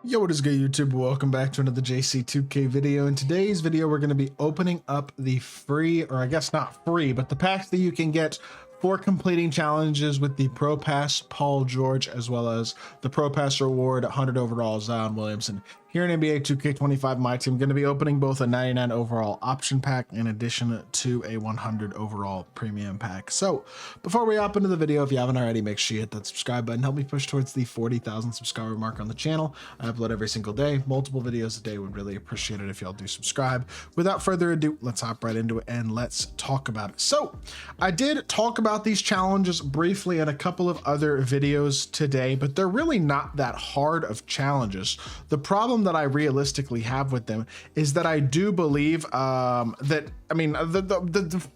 Yo, what is good, YouTube? Welcome back to another JC2K video. In today's video, we're going to be opening up the free, or I guess not free, but the packs that you can get for completing challenges with the Pro Pass Paul George, as well as the Pro Pass reward 100 overall Zion Williamson. Here in NBA 2K25 MyTEAM, I'm going to be opening both a 99 overall option pack in addition to a 100 overall premium pack. So before we hop into the video, if you haven't already, make sure you hit that subscribe button. Help me push towards the 40,000 subscriber mark on the channel. I upload every single day, multiple videos a day. Would really appreciate it if y'all do subscribe. Without further ado, let's hop right into it and let's talk about it. So I did talk about these challenges briefly in a couple of other videos today, but they're really not that hard of challenges. The problem that I realistically have with them is that I do believe that, I mean, the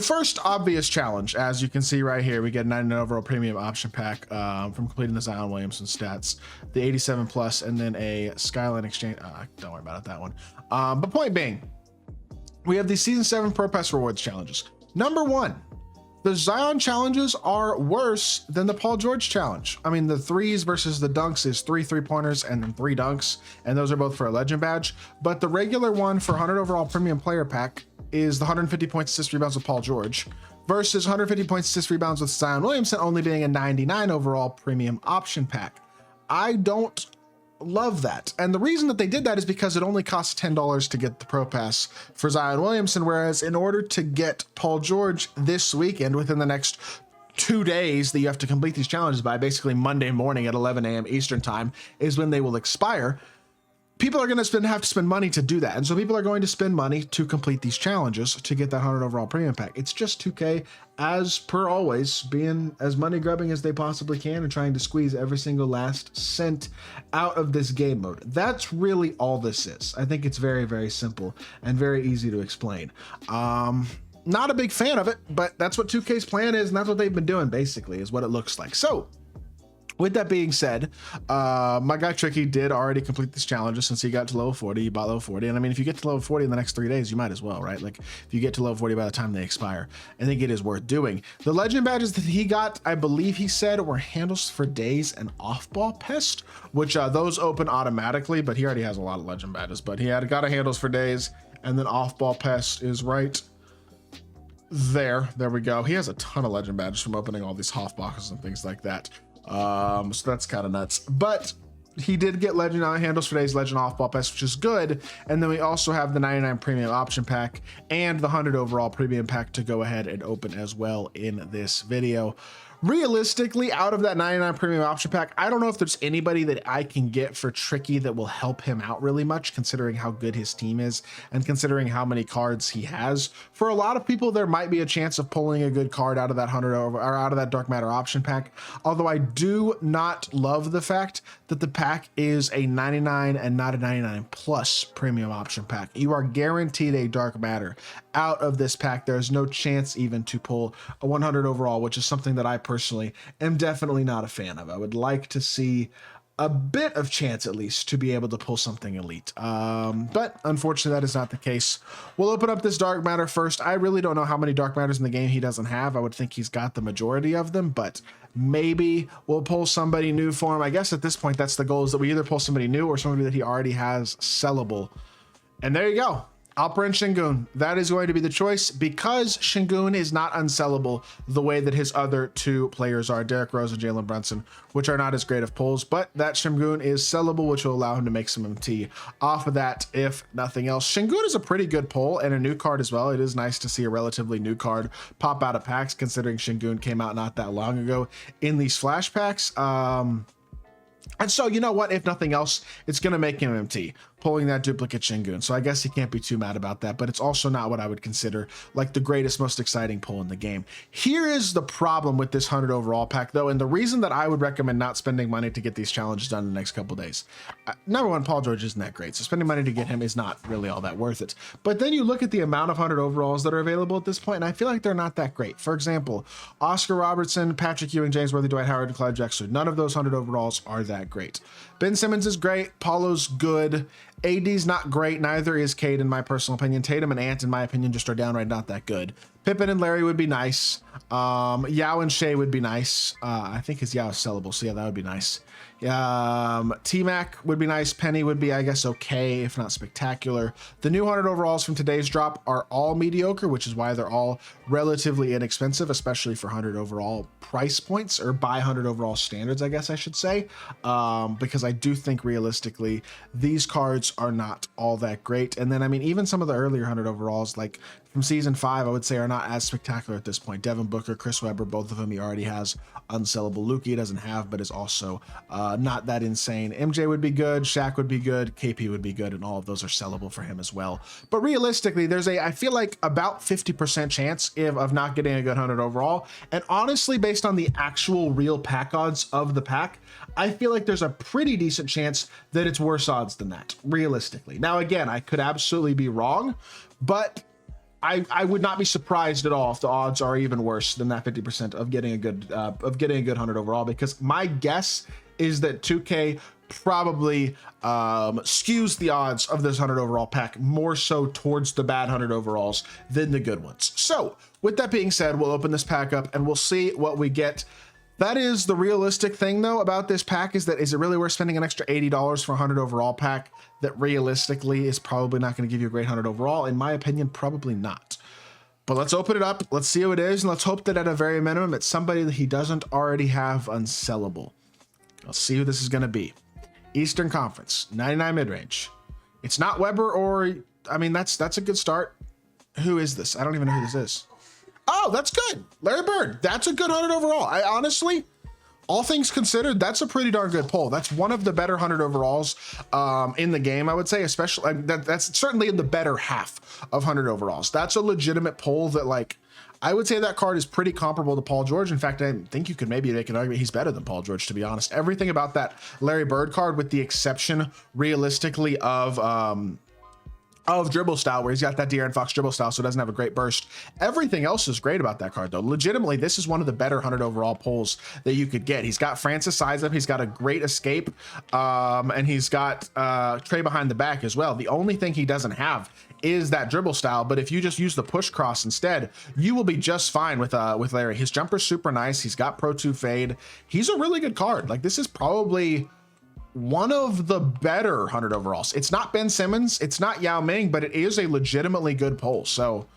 first obvious challenge, as you can see right here, we get a 99 overall premium option pack from completing the Zion Williamson stats, the 87 plus, and then a Skyline Exchange. Don't worry about it, that one. But point being, we have the Season 7 Pro Pass Rewards challenges. Number one, the Zion challenges are worse than the Paul George challenge. I mean, the threes versus the dunks is 3 3-pointers and then 3 dunks, and those are both for a legend badge. But the regular one for 100 overall premium player pack is the 150 points, assist, rebounds with Paul George versus 150 points, assist, rebounds with Zion Williamson, only being a 99 overall premium option pack. I don't love that, and the reason that they did that is because it only costs $10 to get the Pro Pass for Zion Williamson, whereas in order to get Paul George this weekend, within the next 2 days that you have to complete these challenges by, basically Monday morning at 11 a.m. Eastern time is when they will expire. People are going to have to spend money to do that, and so people are going to spend money to complete these challenges to get that 100 overall premium pack. It's just 2K, as per always, being as money grubbing as they possibly can and trying to squeeze every single last cent out of this game mode. That's really all this is. I think it's very, very simple and very easy to explain. Not a big fan of it, but that's what 2K's plan is, and that's what they've been doing, basically, is what it looks like. So with that being said, my guy Tricky did already complete this challenge since he got to level 40. He bought level 40. And I mean, if you get to level 40 in the next 3 days, you might as well, right? Like if you get to level 40 by the time they expire, I think it is worth doing. The legend badges that he got, I believe he said, were handles for days and off-ball pest, which those open automatically, but he already has a lot of legend badges. But he got a handles for days, and then off-ball pest is right there. There we go. He has a ton of legend badges from opening all these Hoff boxes and things like that. So that's kind of nuts, but he did get legend handles for days, legend off ball pass, which is good. And then we also have the 99 premium option pack and the 100 overall premium pack to go ahead and open as well in this video. Realistically, out of that 99 premium option pack, I don't know if there's anybody that I can get for Tricky that will help him out really much, considering how good his team is and considering how many cards he has. For a lot of people, there might be a chance of pulling a good card out of that 100 over, or out of that Dark Matter option pack. Although I do not love the fact that the pack is a 99 and not a 99 plus premium option pack. You are guaranteed a Dark Matter out of this pack. There's no chance even to pull a 100 overall, which is something that I personally am definitely not a fan of. I would like to see a bit of chance, at least, to be able to pull something elite. But unfortunately, that is not the case. We'll open up this Dark Matter first. I really don't know how many Dark Matters in the game he doesn't have. I would think he's got the majority of them, but maybe we'll pull somebody new for him. I guess at this point, that's the goal, is that we either pull somebody new or somebody that he already has sellable. And there you go. Alperen Sengun, that is going to be the choice, because Sengun is not unsellable the way that his other two players are, Derrick Rose and Jalen Brunson, which are not as great of pulls, but that Sengun is sellable, which will allow him to make some MT off of that, if nothing else. Sengun is a pretty good pull and a new card as well. It is nice to see a relatively new card pop out of packs, considering Sengun came out not that long ago in these flash packs. And so, you know what, if nothing else, it's going to make him MT, pulling that duplicate Sengun. So I guess he can't be too mad about that, but it's also not what I would consider like the greatest, most exciting pull in the game. Here is the problem with this 100 overall pack, though, and the reason that I would recommend not spending money to get these challenges done in the next couple days. Number one, Paul George isn't that great, so spending money to get him is not really all that worth it. But then you look at the amount of 100 overalls that are available at this point, and I feel like they're not that great. For example, Oscar Robertson, Patrick Ewing, James Worthy, Dwight Howard, and Clyde Drexler. None of those 100 overalls are that great. Ben Simmons is great. Paulo's good. AD's not great. Neither is Cade, in my personal opinion. Tatum and Ant, in my opinion, just are downright not that good. Pippen and Larry would be nice. Yao and Shea would be nice. I think his Yao is sellable, so yeah, that would be nice. T-Mac would be nice. Penny would be, I guess, okay, if not spectacular. The new 100 overalls from today's drop are all mediocre, which is why they're all relatively inexpensive, especially for 100 overall price points, or by 100 overall standards, I guess I should say, because I do think realistically these cards are not all that great. And then, I mean, even some of the earlier 100 overalls, like from season 5, I would say are not as spectacular at this point. Devin Booker, Chris Webber, both of them he already has unsellable. Luka he doesn't have, but is also not that insane. MJ would be good, Shaq would be good, KP would be good, and all of those are sellable for him as well. But realistically, there's I feel like about 50% chance of not getting a good 100 overall. And honestly, based on the actual real pack odds of the pack, I feel like there's a pretty decent chance that it's worse odds than that, realistically. Now, again, I could absolutely be wrong, but I would not be surprised at all if the odds are even worse than that 50% of getting a good 100 overall, because my guess is that 2K probably skews the odds of this 100 overall pack more so towards the bad 100 overalls than the good ones. So with that being said, we'll open this pack up and we'll see what we get. That is the realistic thing though about this pack, is it really worth spending an extra $80 for a 100 overall pack that realistically is probably not going to give you a great 100 overall? In my opinion, probably not. But let's open it up, let's see who it is, and let's hope that at a very minimum it's somebody that he doesn't already have unsellable. Let's see who this is going to be. Eastern Conference, 99 mid-range. It's not Weber, or I mean that's a good start. Who is this? I don't even know who this is. Oh, that's good. Larry Bird. That's a good 100 overall. I honestly, all things considered, that's a pretty darn good pull. That's one of the better 100 overalls in the game, I would say, especially that's certainly in the better half of 100 overalls. That's a legitimate pull that, like, I would say that card is pretty comparable to Paul George. In fact, I think you could maybe make an argument he's better than Paul George, to be honest. Everything about that Larry Bird card, with the exception realistically of dribble style, where he's got that De'Aaron Fox dribble style, so it doesn't have a great burst. Everything else is great about that card though. Legitimately, this is one of the better 100 overall pulls that you could get. He's got Francis size up, he's got a great escape, and he's got Trey behind the back as well. The only thing he doesn't have is that dribble style, but if you just use the push cross instead, you will be just fine with Larry. His jumper's super nice. He's got Pro 2 fade. He's a really good card. Like, this is probably one of the better 100 overalls. It's not Ben Simmons, it's not Yao Ming, but it is a legitimately good pull. So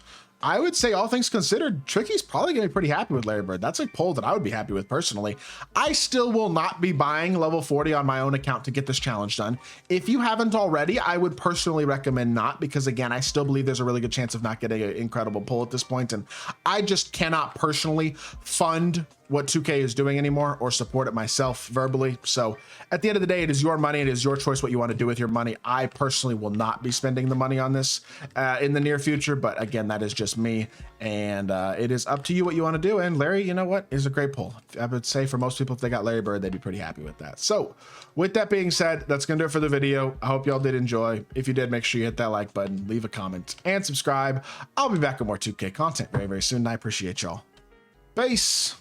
I would say, all things considered, Tricky's probably gonna be pretty happy with Larry Bird. That's a pull that I would be happy with personally. I still will not be buying level 40 on my own account to get this challenge done. If you haven't already, I would personally recommend not, because again, I still believe there's a really good chance of not getting an incredible pull at this point, and I just cannot personally fund what 2K is doing anymore or support it myself verbally. So at the end of the day, it is your money. It is your choice what you want to do with your money. I personally will not be spending the money on this in the near future, but again, that is just me, and it is up to you what you want to do. And Larry, you know what, is a great pull. I would say for most people, if they got Larry Bird, they'd be pretty happy with that. So with that being said, that's gonna do it for the video. I hope y'all did enjoy. If you did, make sure you hit that like button, leave a comment, and subscribe. I'll be back with more 2K content very, very soon, and I appreciate y'all. Peace.